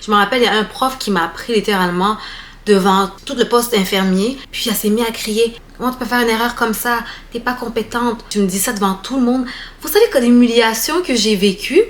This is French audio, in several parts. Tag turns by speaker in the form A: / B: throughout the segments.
A: Je me rappelle, il y a un prof qui m'a pris littéralement devant tout le poste infirmier, puis elle s'est mise à crier. Comment tu peux faire une erreur comme ça? T'es pas compétente. Tu me dis ça devant tout le monde. Vous savez que l'humiliation que j'ai vécue?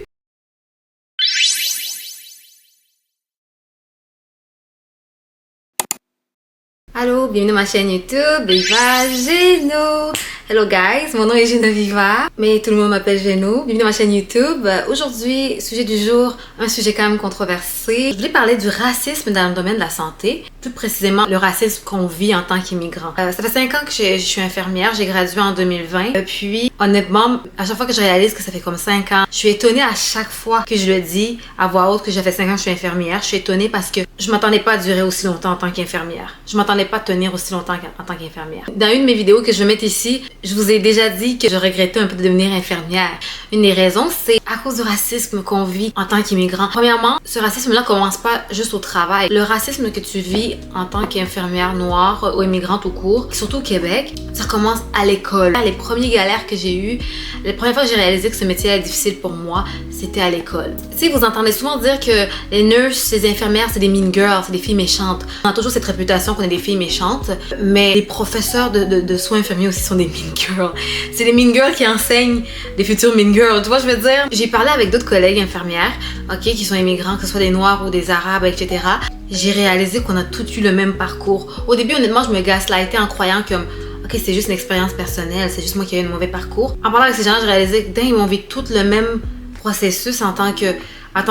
A: Allô, bienvenue à ma chaîne YouTube, Viva Geno. Hello guys, mon nom est Geneviva, mais tout le monde m'appelle Geno. Bienvenue à ma chaîne YouTube. Aujourd'hui, sujet du jour, un sujet quand même controversé. Je voulais parler du racisme dans le domaine de la santé, plus précisément le racisme qu'on vit en tant qu'immigrant. Ça fait 5 ans que je suis infirmière, j'ai gradué en 2020. Puis honnêtement, à chaque fois que je réalise que ça fait comme 5 ans, je suis étonnée à chaque fois que je le dis à voix haute que ça fait 5 ans que je suis infirmière. Je suis étonnée parce que je m'attendais pas à durer aussi longtemps en tant qu'infirmière. Je m'attendais pas à tenir aussi longtemps en tant qu'infirmière. Dans une de mes vidéos que je vais mettre ici, je vous ai déjà dit que je regrettais un peu de devenir infirmière. Une des raisons, c'est à cause du racisme qu'on vit en tant qu'immigrant. Premièrement, ce racisme-là commence pas juste au travail. Le racisme que tu vis en tant qu'infirmière noire ou immigrante au cours, surtout au Québec, ça commence à l'école. Les premières galères que j'ai eues, les premières fois que j'ai réalisé que ce métier était difficile pour moi, c'était à l'école. Tu sais, vous entendez souvent dire que les nurses, les infirmières, c'est des mean girls, c'est des filles méchantes. On a toujours cette réputation qu'on est des filles méchantes, mais les professeurs de soins infirmiers aussi sont des mean girls. C'est les mean girls qui enseignent des futurs mean girls. Tu vois, je veux dire, j'ai parlé avec d'autres collègues infirmières, ok, qui sont immigrants, que ce soit des noirs ou des arabes, etc. J'ai réalisé qu'on a tous eu le même parcours. Au début, honnêtement, je me gaslightais en croyant que ok, c'est juste une expérience personnelle, c'est juste moi qui ai eu un mauvais parcours. En parlant avec ces gens, j'ai réalisé que ils m'ont vécu tout le même processus en tant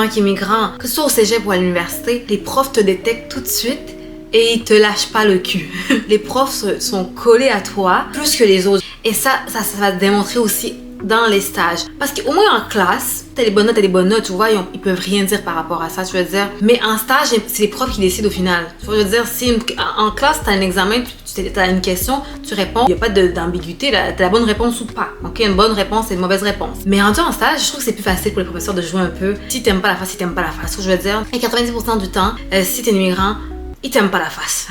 A: qu'immigrant. Que ce soit au cégep ou à l'université, les profs te détectent tout de suite et ils te lâchent pas le cul. Les profs sont collés à toi plus que les autres. Et ça va te démontrer aussi dans les stages. Parce qu'au moins en classe, t'as des bonnes notes, tu vois, ils peuvent rien dire par rapport à ça, tu veux dire. Mais en stage, c'est les profs qui décident au final. Tu veux dire, si en classe, t'as un examen, t'as une question, tu réponds, il n'y a pas d'ambiguïté, t'as la bonne réponse ou pas. Ok, une bonne réponse et une mauvaise réponse. Mais rendu en stage, je trouve que c'est plus facile pour les professeurs de jouer un peu. Si t'aimes pas la face, ce que je veux dire. Et 90% du temps, si t'es immigrant, ils t'aiment pas la face.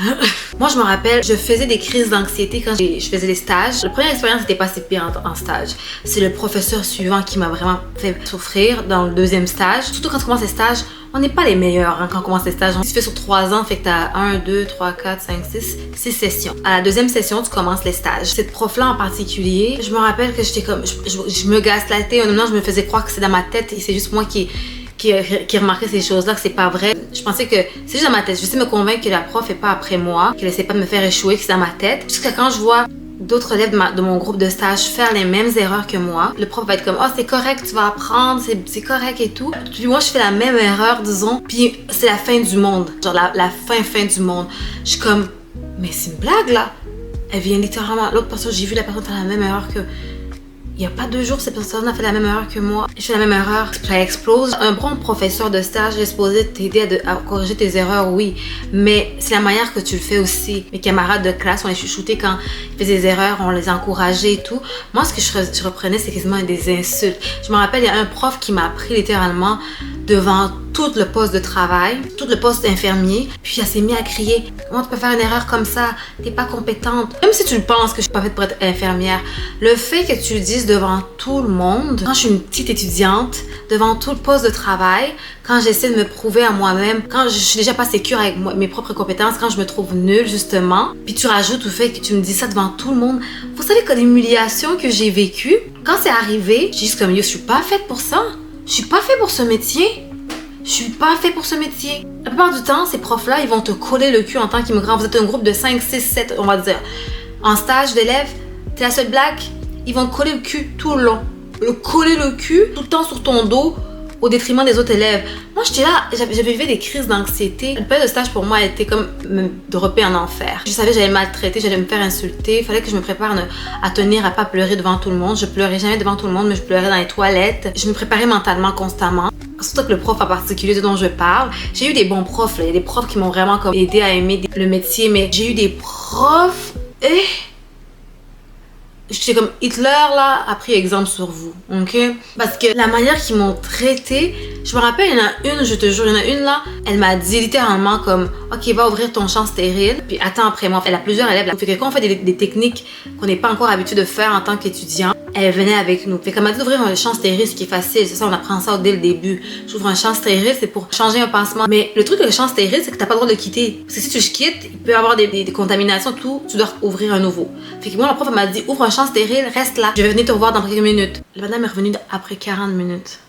A: Moi, je me rappelle, je faisais des crises d'anxiété quand je faisais les stages. La première expérience n'était pas si pire en stage. C'est le professeur suivant qui m'a vraiment fait souffrir dans le deuxième stage. Surtout quand tu commences les stages, on n'est pas les meilleurs quand on commence les stages. Tu fais sur 3 ans, fait que t'as 1, 2, 3, 4, 5, 6 sessions. À la deuxième session, tu commences les stages. Cette prof-là en particulier, je me rappelle que j'étais comme, je me gaslightais. Honnêtement, je me faisais croire que c'est dans ma tête et c'est juste moi qui remarquait ces choses-là, que c'est pas vrai. Je pensais que c'est juste dans ma tête. Je sais me convaincre que la prof est pas après moi, qu'elle essaie pas de me faire échouer, que c'est dans ma tête. Jusqu'à quand je vois d'autres élèves de mon groupe de stage faire les mêmes erreurs que moi, le prof va être comme « Oh, c'est correct, tu vas apprendre, c'est correct et tout. » Puis moi, je fais la même erreur, disons, puis c'est la fin du monde. Genre la fin du monde. Je suis comme « Mais c'est une blague, là. » Elle vient littéralement, l'autre personne, j'ai vu la personne faire la même erreur que... Il n'y a pas 2 jours, cette personne a fait la même erreur que moi. Je fais la même erreur, ça explose. Un bon professeur de stage est supposé t'aider à corriger tes erreurs, oui. Mais c'est la manière que tu le fais aussi. Mes camarades de classe, on les chouchoutait quand ils faisaient des erreurs, on les encourageait et tout. Moi, ce que je reprenais, c'est quasiment des insultes. Je me rappelle, il y a un prof qui m'a pris littéralement devant tout le poste de travail, tout le poste infirmier, puis elle s'est mise à crier « Comment tu peux faire une erreur comme ça? T'es pas compétente. » Même si tu le penses que je suis pas faite pour être infirmière, le fait que tu le dises devant tout le monde, quand je suis une petite étudiante, devant tout le poste de travail, quand j'essaie de me prouver à moi-même, quand je suis déjà pas sécure avec mes propres compétences, quand je me trouve nulle justement, puis tu rajoutes au fait que tu me dis ça devant tout le monde, vous savez que l'humiliation que j'ai vécue, quand c'est arrivé, j'ai juste comme « Yo, je suis pas faite pour ça. Je suis pas faite pour ce métier. Je suis pas fait pour ce métier. » La plupart du temps, ces profs-là, ils vont te coller le cul en tant qu'immigrant. Vous êtes un groupe de 5, 6, 7, on va dire. En stage d'élèves, t'es la seule black, ils vont te coller le cul tout le long. Coller le cul tout le temps sur ton dos au détriment des autres élèves. Moi, j'étais là, j'avais vécu des crises d'anxiété. Le période de stage, pour moi, était comme me dropper en enfer. Je savais que j'allais maltraiter, j'allais me faire insulter. Il fallait que je me prépare à tenir, à pas pleurer devant tout le monde. Je pleurais jamais devant tout le monde, mais je pleurais dans les toilettes. Je me préparais mentalement constamment. Surtout que le prof en particulier dont je parle, j'ai eu des bons profs, là. Il y a des profs qui m'ont vraiment comme aidé à aimer le métier, mais j'ai eu des profs j'étais comme Hitler là a pris exemple sur vous, ok? Parce que la manière qu'ils m'ont traité, je me rappelle, il y en a une, je te jure, il y en a une là, elle m'a dit littéralement comme ok, va ouvrir ton champ stérile, puis attends après moi. Elle a plusieurs élèves là. Fait que quand on fait des techniques qu'on n'est pas encore habitué de faire en tant qu'étudiant, elle venait avec nous. Fait qu'elle m'a dit d'ouvrir un champ stérile, ce qui est facile. C'est ça, on apprend ça dès le début. J'ouvre un champ stérile, c'est pour changer un pansement. Mais le truc avec le champ stérile, c'est que t'as pas le droit de le quitter. Parce que si tu le quittes, il peut y avoir des contaminations, tout. Tu dois ouvrir un nouveau. Fait que moi, la prof, elle m'a dit, ouvre un champ stérile, reste là. Je vais venir te revoir dans quelques minutes. La madame est revenue après 40 minutes.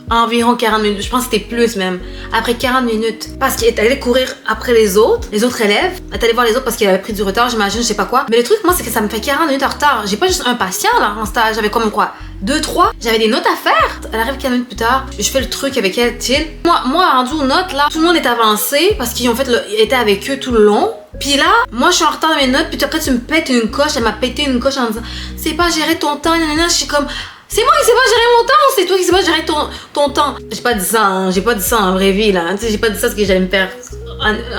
A: Environ 40 minutes, je pense que c'était plus même. Après 40 minutes. Parce qu'elle est allée courir après les autres élèves. Elle est allée voir les autres parce qu'elle avait pris du retard, j'imagine, je sais pas quoi. Mais le truc, moi, c'est que ça me fait 40 minutes en retard. J'ai pas juste un patient, là, en stage. J'avais comme quoi 2, 3. J'avais des notes à faire. Elle arrive 40 minutes plus tard. Je fais le truc avec elle, chill. Moi, rendu aux notes, là, tout le monde est avancé parce qu'ils ont fait étaient avec eux tout le long. Puis là, moi, je suis en retard dans mes notes. Puis après, tu me pètes une coche. Elle m'a pété une coche en disant, c'est pas gérer ton temps, nanana. Je suis comme, c'est moi qui sais pas gérer mon temps, c'est toi qui sais pas gérer ton temps. J'ai pas dit ça, hein. J'ai pas dit ça en vraie vie, là. Tu sais, j'ai pas dit ça parce que j'allais me faire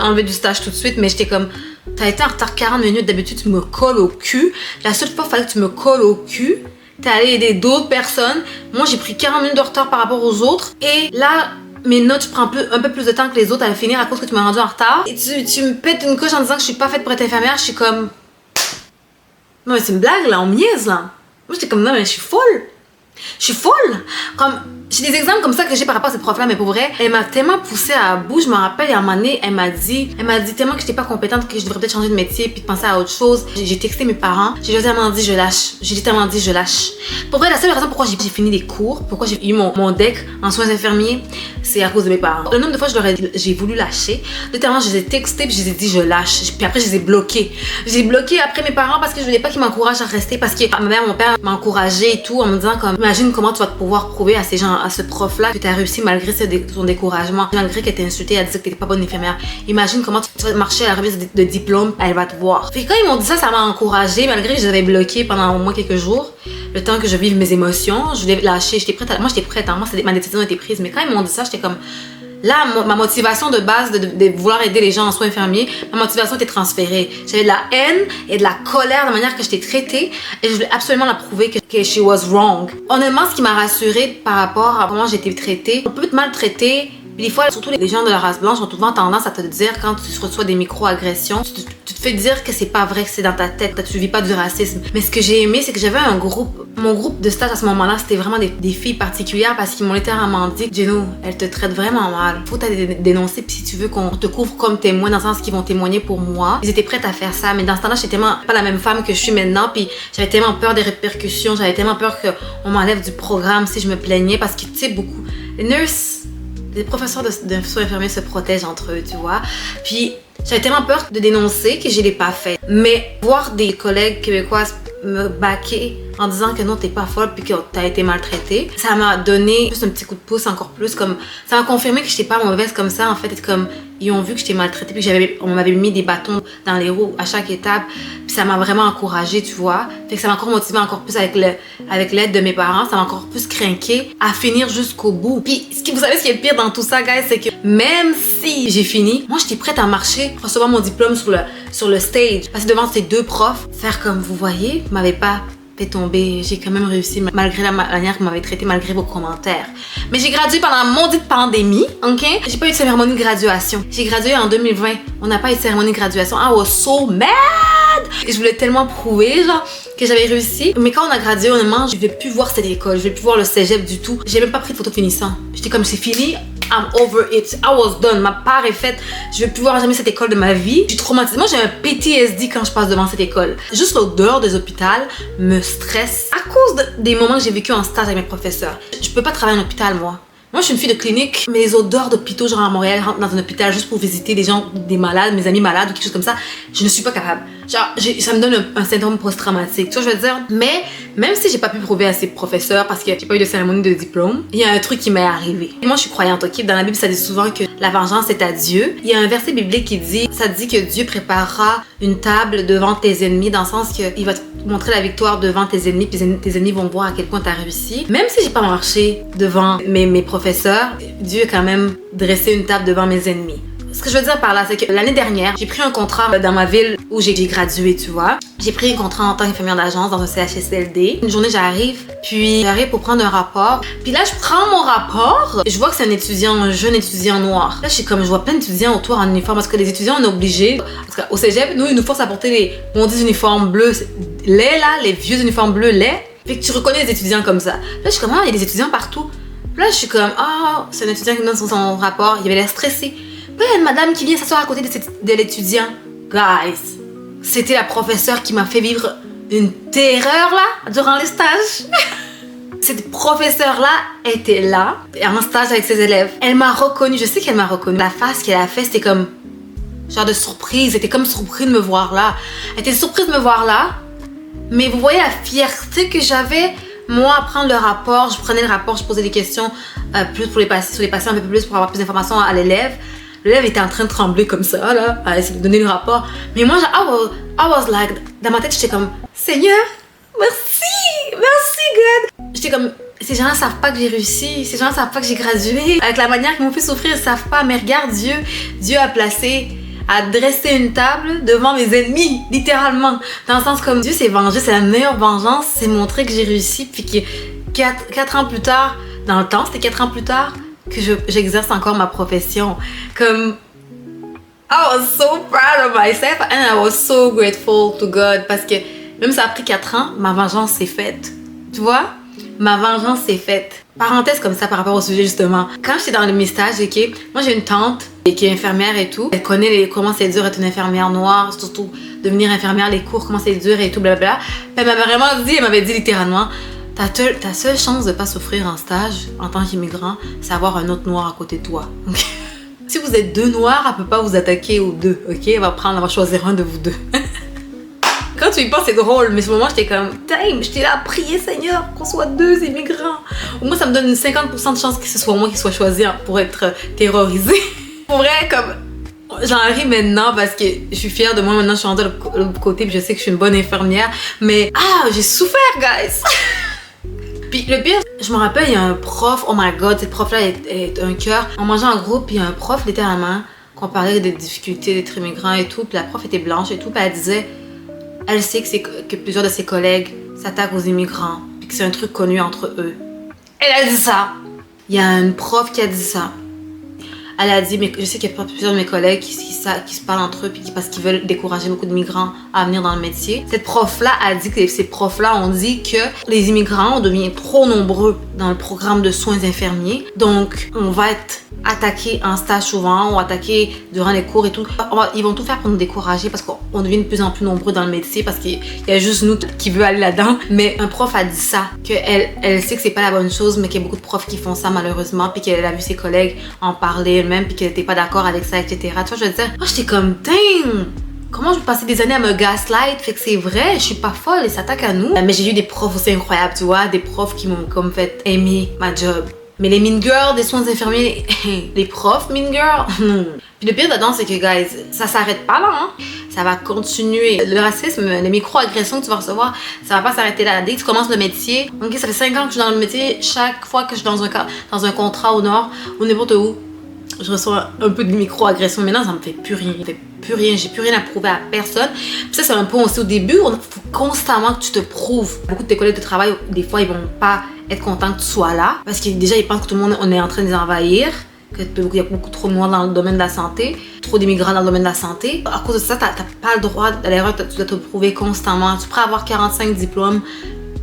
A: enlever du stage tout de suite, mais j'étais comme, t'as été en retard 40 minutes, d'habitude tu me colles au cul. La seule fois, il fallait que tu me colles au cul. T'es allé aider d'autres personnes. Moi, j'ai pris 40 minutes de retard par rapport aux autres. Et là, mes notes, je prends un peu plus de temps que les autres à finir à cause que tu m'as rendu en retard. Et tu me pètes une coche en disant que je suis pas faite pour être infirmière. Je suis comme, non, mais c'est une blague, là, on me niaise, là. Moi, j'étais comme, non, mais je suis folle. Je suis folle! Comme, j'ai des exemples comme ça que j'ai par rapport à cette prof-là, mais pour vrai, elle m'a tellement poussée à bout. Je me rappelle, il y a un moment donné, elle m'a dit tellement que j'étais pas compétente que je devrais peut-être changer de métier puis de penser à autre chose. J'ai texté mes parents, j'ai littéralement dit je lâche. J'ai littéralement dit je lâche. Pour vrai, la seule raison pourquoi j'ai fini les cours, pourquoi j'ai eu mon DEC en soins infirmiers, c'est à cause de mes parents. Le nombre de fois j'ai voulu lâcher, littéralement je les ai textés puis je les ai dit je lâche. Puis après je les ai bloqués. J'ai bloqué après mes parents parce que je voulais pas qu'ils m'encouragent à rester parce que ma mère, mon père m'encourageaient et tout en me disant comme, imagine comment tu vas pouvoir prouver à ces gens, à ce prof-là que tu as réussi malgré son découragement, malgré qu'elle t'a insulté, elle disait que t'étais pas bonne infirmière. Imagine comment tu vas marcher à la remise de diplôme, elle va te voir. Puis quand ils m'ont dit ça, ça m'a encouragée, malgré que je les avais bloqués pendant au moins quelques jours, le temps que je vive mes émotions, je voulais lâcher, moi j'étais prête, hein. Moi ma décision était prise, mais quand ils m'ont dit ça, j'étais comme, là, ma motivation de base de vouloir aider les gens en soins infirmiers, ma motivation était transférée. J'avais de la haine et de la colère de la manière que j'étais traitée et je voulais absolument la prouver que she was wrong. Honnêtement, ce qui m'a rassurée par rapport à comment j'ai été traitée, on peut être maltraité. Puis des fois, surtout les gens de la race blanche ont souvent tendance à te dire quand tu reçois des micro-agressions, tu te fais dire que c'est pas vrai, que c'est dans ta tête, que tu vis pas du racisme. Mais ce que j'ai aimé, c'est que j'avais un groupe. Mon groupe de stage à ce moment-là, c'était vraiment des filles particulières parce qu'ils m'ont littéralement dit, Geno, elle te traite vraiment mal. Faut t'aller dénoncer, puis si tu veux qu'on te couvre comme témoin, dans le sens qu'ils vont témoigner pour moi. Ils étaient prêts à faire ça, mais dans ce temps-là, j'étais tellement pas la même femme que je suis maintenant, puis j'avais tellement peur des répercussions, j'avais tellement peur qu'on m'enlève du programme si je me plaignais parce que tu sais, beaucoup. Les nurses, les professeurs de soins infirmiers se protègent entre eux, tu vois. Puis j'avais tellement peur de dénoncer que je l'ai pas fait. Mais voir des collègues québécoises me baquer en disant que non, t'es pas folle puis que t'as été maltraitée, ça m'a donné juste un petit coup de pouce encore plus, comme ça m'a confirmé que j'étais pas mauvaise comme ça en fait, et comme ils ont vu que j'étais maltraitée puis on m'avait mis des bâtons dans les roues à chaque étape, puis ça m'a vraiment encouragée, tu vois. Fait que ça m'a encore motivée encore plus avec l'aide de mes parents, ça m'a encore plus craqué à finir jusqu'au bout. Puis vous savez ce qui est le pire dans tout ça, guys, c'est que même si j'ai fini, moi j'étais prête à marcher, recevoir mon diplôme sur le stage, passer devant ces deux profs, faire comme vous voyez, vous m'avez pas fait tomber, j'ai quand même réussi malgré la manière que vous m'avez traité, malgré vos commentaires. Mais j'ai gradué pendant la maudite pandémie, ok? J'ai pas eu de cérémonie de graduation. J'ai gradué en 2020, on n'a pas eu de cérémonie de graduation. I was so mad! Et je voulais tellement prouver, genre, que j'avais réussi. Mais quand on a gradué, honnêtement, je vais plus voir cette école, je vais plus voir le cégep du tout. J'ai même pas pris de photo finissant. J'étais comme, c'est fini, I'm over it. I was done. Ma part est faite. Je vais plus voir jamais cette école de ma vie. Je suis traumatisée. Moi, j'ai un PTSD quand je passe devant cette école. Juste l'odeur des hôpitaux me stresse à cause des moments que j'ai vécu en stage avec mes professeurs. Je peux pas travailler en hôpital, moi. Moi, je suis une fille de clinique, mais les odeurs d'hôpitaux, genre à Montréal, rentre dans un hôpital juste pour visiter des gens, des malades, mes amis malades ou quelque chose comme ça, je ne suis pas capable. Genre, ça me donne un syndrome post-traumatique. Tu vois, je veux dire. Mais, même si j'ai pas pu prouver à ces professeurs parce que j'ai pas eu de cérémonie de diplôme, il y a un truc qui m'est arrivé. Et moi, je suis croyante, ok? Dans la Bible, ça dit souvent que la vengeance est à Dieu. Il y a un verset biblique qui dit, ça dit que Dieu préparera une table devant tes ennemis, dans le sens qu'il va te montrer la victoire devant tes ennemis, puis tes ennemis vont voir à quel point t'as réussi. Même si j'ai pas marché devant mes professeurs, Dieu a quand même dressé une table devant mes ennemis. Ce que je veux dire par là, c'est que l'année dernière, j'ai pris un contrat dans ma ville où j'ai gradué, tu vois. J'ai pris un contrat en tant qu'infirmière d'agence dans un CHSLD. Une journée, j'arrive pour prendre un rapport. Puis là, je prends mon rapport. Je vois que c'est un jeune étudiant noir. Là, je vois plein d'étudiants autour en uniforme parce que les étudiants, on est obligés. Parce qu'au cégep, nous, ils nous forcent à porter les maudits uniformes bleus laids, là, les vieux uniformes bleus laids. Fait que tu reconnais les étudiants comme ça. Là, je suis comme, ah, il y a des étudiants partout. Là, je suis comme, ah, c'est un étudiant qui me donne son rapport. Il avait l'air stressé. Puis il y a une madame qui vient s'asseoir à côté de l'étudiant. Guys, c'était la professeure qui m'a fait vivre une terreur là, durant les stages. Cette professeure-là était là, en stage avec ses élèves. Elle m'a reconnue, je sais qu'elle m'a reconnue. La face qu'elle a fait, c'était comme genre de surprise. Elle était comme surprise de me voir là. Elle était surprise de me voir là. Mais vous voyez la fierté que j'avais, moi, à prendre le rapport. Je prenais le rapport, je posais des questions plus pour sur les patients, un peu plus pour avoir plus d'informations à l'élève. L'élève était en train de trembler comme ça, là, à essayer de donner le rapport. Mais moi, I was like, dans ma tête, j'étais comme, Seigneur, merci, God. J'étais comme, ces gens-là savent pas que j'ai réussi, ces gens-là savent pas que j'ai gradué. Avec la manière qu'ils m'ont fait souffrir, ils savent pas, mais regarde Dieu a dressé une table devant mes ennemis, littéralement. Dans le sens comme Dieu s'est vengé, c'est la meilleure vengeance, c'est montrer que j'ai réussi, puis que 4 ans plus tard, dans le temps, c'était 4 ans plus tard, que j'exerce encore ma profession. Comme, I was so proud of myself and I was so grateful to God parce que même ça a pris 4 ans, ma vengeance s'est faite. Tu vois? Ma vengeance s'est faite. Parenthèse comme ça par rapport au sujet justement. Quand j'étais dans mes stages, ok, moi j'ai une tante qui est infirmière et tout. Elle connaît comment c'est dur d'être une infirmière noire, surtout devenir infirmière, les cours, comment c'est dur et tout, blablabla. Puis elle m'avait dit littéralement, ta seule chance de pas souffrir en stage en tant qu'immigrant, c'est avoir un autre noir à côté de toi. Okay? Si vous êtes 2 noirs, elle peut pas vous attaquer aux 2, ok? Elle va choisir un de vous 2. Quand tu y penses, c'est drôle, mais ce moment, j'étais comme, damn, j'étais là à prier, Seigneur, qu'on soit 2 immigrants. Au moins, ça me donne une 50% de chance que ce soit moi qui soit choisi pour être terrorisé. Pour vrai, comme, j'en ris maintenant parce que je suis fière de moi. Maintenant, je suis rendue de l'autre côté puis je sais que je suis une bonne infirmière. Mais, j'ai souffert, guys! Puis le pire, je me rappelle, il y a un prof, oh my god, cette prof-là est un cœur. On mangeait en groupe, puis il y a un prof, littéralement, qu'on parlait des difficultés d'être immigrant et tout. Puis la prof était blanche et tout, puis elle disait, elle sait que plusieurs de ses collègues s'attaquent aux immigrants, puis que c'est un truc connu entre eux. Elle a dit ça! Il y a une prof qui a dit ça. Elle a dit, mais je sais qu'il y a plusieurs de mes collègues qui se parlent entre eux puis parce qu'ils veulent décourager beaucoup de migrants à venir dans le métier. Cette prof-là a dit que ces profs-là ont dit que les immigrants deviennent trop nombreux dans le programme de soins infirmiers. Donc, on va être attaqués en stage souvent ou attaqués durant les cours et tout. Ils vont tout faire pour nous décourager parce qu'on devient de plus en plus nombreux dans le métier parce qu'il y a juste nous qui veut aller là-dedans. Mais un prof a dit ça, qu'elle sait que c'est pas la bonne chose, mais qu'il y a beaucoup de profs qui font ça malheureusement puis qu'elle a vu ses collègues en parler même puis qu'elle était pas d'accord avec ça, etc. Tu vois, je veux dire, j'étais comme, dang! Comment je vais passer des années à me gaslight? Fait que c'est vrai, je suis pas folle, ils s'attaquent à nous. Mais j'ai eu des profs aussi incroyables, tu vois, des profs qui m'ont comme fait aimer ma job. Mais les mean girls des soins infirmiers, les profs mean girls, Puis le pire dedans, c'est que, guys, ça s'arrête pas là, hein. Ça va continuer. Le racisme, les micro-agressions que tu vas recevoir, ça va pas s'arrêter là. Dès que tu commences le métier, ok, ça fait 5 ans que je suis dans le métier, chaque fois que je suis dans un contrat au nord, ou n'importe où, je reçois un peu de micro-agression. Maintenant, ça me fait plus rien. J'ai plus rien à prouver à personne. Puis ça, c'est un point aussi au début. Il faut constamment que tu te prouves. Beaucoup de tes collègues de travail, des fois, ils vont pas être contents que tu sois là. Parce que déjà, ils pensent que tout le monde, on est en train de les envahir. Qu'il y a beaucoup trop de noirs dans le domaine de la santé. Trop d'immigrants dans le domaine de la santé. À cause de ça, t'as pas le droit à l'erreur. Tu dois te prouver constamment. Tu pourrais avoir 45 diplômes.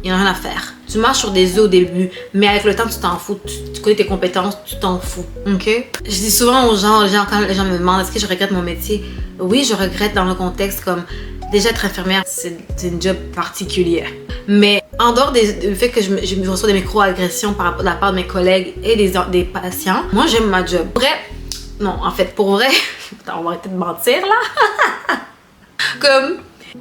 A: Il n'y a rien à faire. Tu marches sur des œufs au début, mais avec le temps, tu t'en fous. Tu connais tes compétences, tu t'en fous. Ok? Je dis souvent aux gens, quand les gens me demandent est-ce que je regrette mon métier? Oui, je regrette dans le contexte comme déjà être infirmière, c'est une job particulière. Mais en dehors du fait que je reçois des micro-agressions de la part de mes collègues et des patients, moi j'aime ma job. Pour vrai, non, en fait, pour vrai, on va arrêter de mentir là. Comme,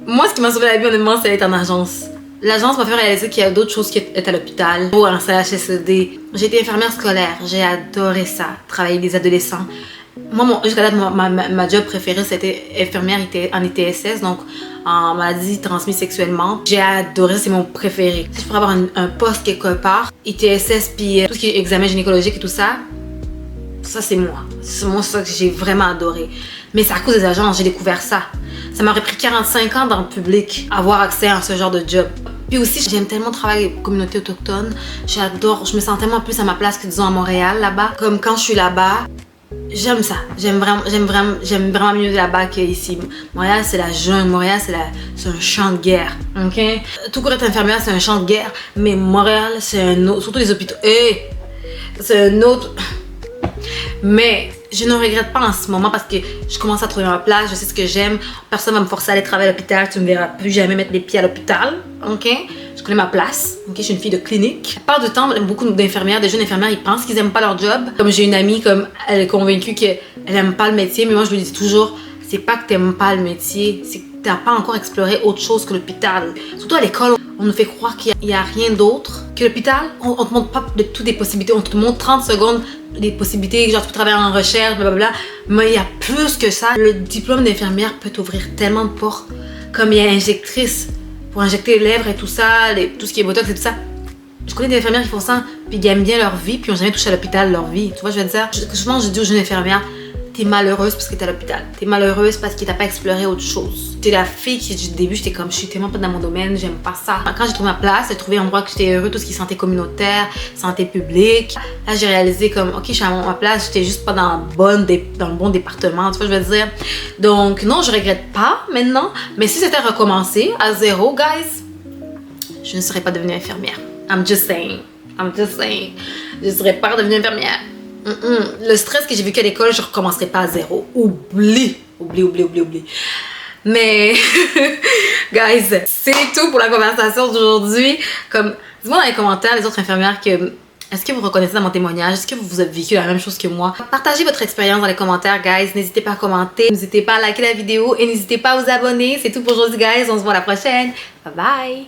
A: moi ce qui m'a sauvé la vie honnêtement, c'est d'être en agence. L'agence m'a fait réaliser qu'il y a d'autres choses qu'être à l'hôpital ou en CHSLD. J'ai été infirmière scolaire, j'ai adoré ça, travailler avec des adolescents. Moi, jusqu'à date, ma job préférée, c'était infirmière en ITSS, donc en maladie transmise sexuellement. J'ai adoré, c'est mon préféré. Si je pourrais avoir un poste quelque part, ITSS, puis tout ce qui est examen gynécologique et tout ça, ça c'est moi. C'est moi ça que j'ai vraiment adoré. Mais c'est à cause des agences, j'ai découvert ça. Ça m'aurait pris 45 ans dans le public avoir accès à ce genre de job. Puis aussi, j'aime tellement travailler avec les communautés autochtones. J'adore, je me sens tellement plus à ma place que disons à Montréal là-bas. Comme quand je suis là-bas, j'aime ça. J'aime vraiment mieux là-bas qu'ici. Montréal, c'est la jungle. Montréal, c'est un champ de guerre. OK? Tout court être infirmière, c'est un champ de guerre. Mais Montréal, c'est un autre. Surtout les hôpitaux. C'est un autre. Mais je ne regrette pas en ce moment parce que je commence à trouver ma place, je sais ce que j'aime. Personne ne va me forcer à aller travailler à l'hôpital. Tu ne me verras plus jamais mettre les pieds à l'hôpital. OK? Je connais ma place. OK? Je suis une fille de clinique. La plupart du temps, beaucoup d'infirmières, des jeunes infirmières, ils pensent qu'ils n'aiment pas leur job. Comme j'ai une amie, comme elle est convaincue qu'elle n'aime pas le métier. Mais moi, je lui dis toujours, c'est pas que tu n'aimes pas le métier, c'est que tu n'as pas encore exploré autre chose que l'hôpital. Surtout à l'école, on nous fait croire qu'il n'y a rien d'autre que l'hôpital. On ne te montre pas de toutes les possibilités. On te montre 30 secondes des possibilités, genre tu peux travailler en recherche, blablabla. Mais il y a plus que ça. Le diplôme d'infirmière peut t'ouvrir tellement de portes. Comme il y a injectrice pour injecter les lèvres et tout ça, tout ce qui est botox et tout ça. Je connais des infirmières qui font ça, puis ils aiment bien leur vie, puis ils n'ont jamais touché à l'hôpital leur vie. Tu vois, je veux dire, souvent je dis aux jeunes infirmières, t'es malheureuse parce que t'es à l'hôpital. T'es malheureuse parce que t'as pas exploré autre chose. T'es la fille qui, du début, j'étais comme, je suis tellement pas dans mon domaine, j'aime pas ça. Quand j'ai trouvé ma place, j'ai trouvé un endroit que j'étais heureux, tout ce qui est santé communautaire, santé publique. Là, j'ai réalisé comme, ok, je suis à ma place, j'étais juste pas dans le bon département, tu vois, je veux dire. Donc, non, je regrette pas maintenant, mais si c'était recommencé à zéro, guys, je ne serais pas devenue infirmière. I'm just saying. Je ne serais pas devenue infirmière. Le stress que j'ai vécu à l'école, je ne recommencerai pas à zéro. Oublie. Mais, guys, c'est tout pour la conversation d'aujourd'hui. Comme, dis-moi dans les commentaires, les autres infirmières, est-ce que vous reconnaissez dans mon témoignage? Est-ce que vous avez vécu la même chose que moi? Partagez votre expérience dans les commentaires, guys. N'hésitez pas à commenter. N'hésitez pas à liker la vidéo et n'hésitez pas à vous abonner. C'est tout pour aujourd'hui, guys. On se voit la prochaine. Bye bye.